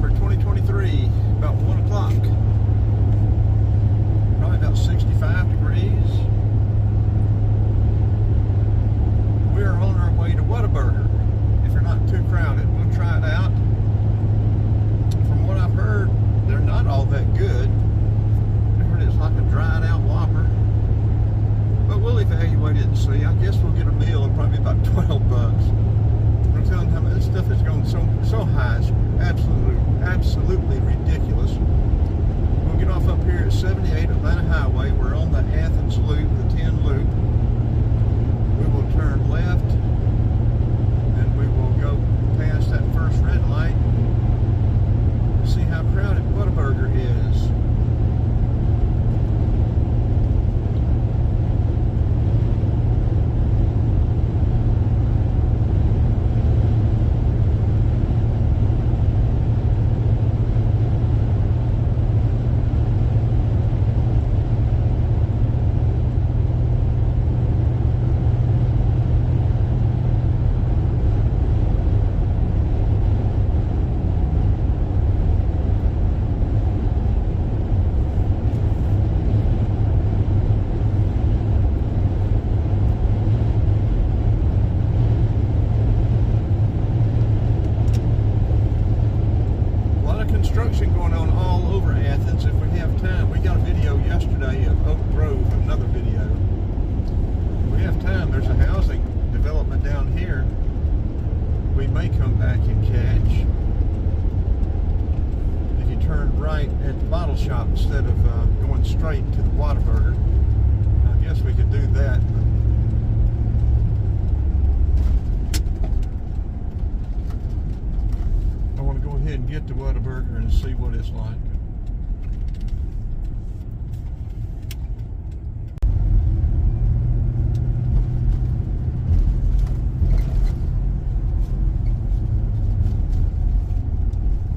September 2023, about 1 o'clock. Probably about 65 degrees. We are on our way to Whataburger. If you're not too crowded, we'll try it out. From what I've heard, they're not all that good. I heard it's like a dried out Whopper. But we'll evaluate it and see. I guess we'll get a meal of probably about 12 bucks. I'm telling you how much this stuff is going so high. It's absolutely ridiculous. We'll get off up here at 78 Atlanta Highway. We're on the Athens Loop, the 10 loop. We will turn left and we will go past that first red light. See how crowded Whataburger is. Construction going on all over Athens. If we have time, we got a video yesterday of Oak Grove, another video. If we have time, there's a housing development down here we may come back and catch. If you turn right at the bottle shop instead of going straight to the Whataburger, I guess we could do that. I want to go ahead and get to Whataburger and see what it's like.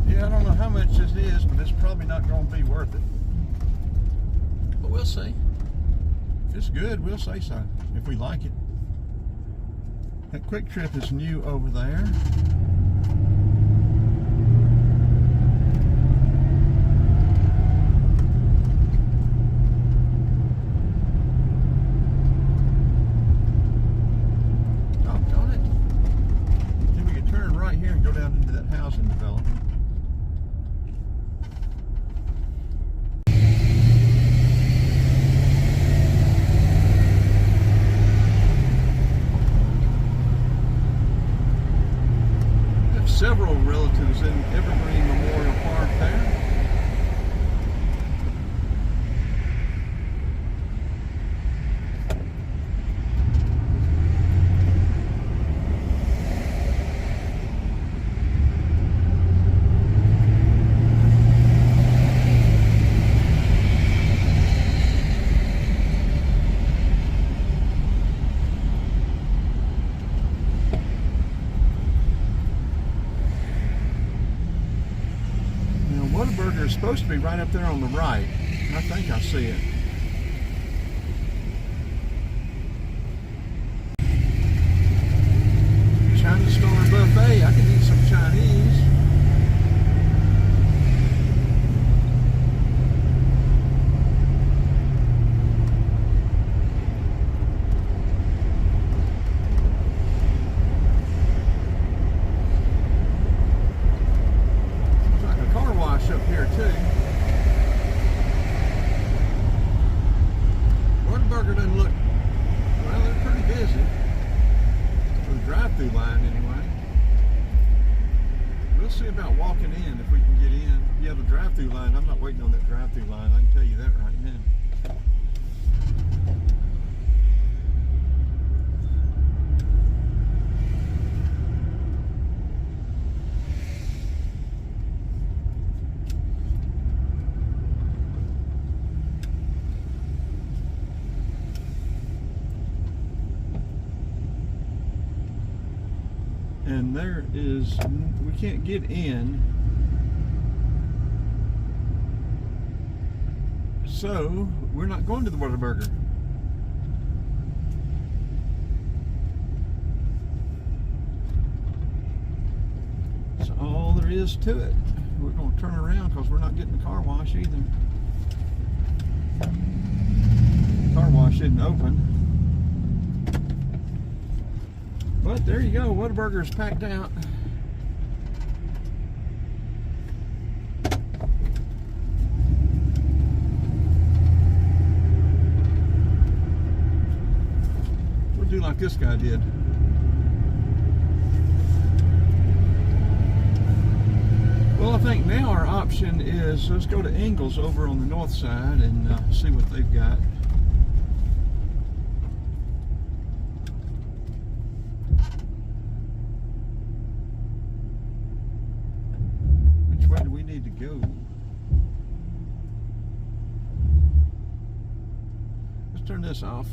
Yeah, I don't know how much this is, but it's probably not going to be worth it. But we'll see. If it's good, we'll say so, if we like it. That Quick Trip is new over there. Housing development. We have several relatives in Evergreen Memorial Park there. Whataburger is supposed to be right up there on the right. I think I see it. Chinese store buffet. I can eat some Chinese. Up here too. Whataburger doesn't look, well, they're pretty busy for the drive-through line anyway. We'll see about walking in if we can get in. Yeah, the drive-through line, I'm not waiting on that drive-through line, I can tell you that right now. And there is, we can't get in, so we're not going to the Whataburger. That's all there is to it. we're going to turn around because we're not getting the car wash either. Car wash isn't open. But there you go, Whataburger is packed out. We'll do like this guy did. Well, I think now our option is let's go to Ingles over on the north side and see what they've got. Which way do we need to go? Let's turn this off.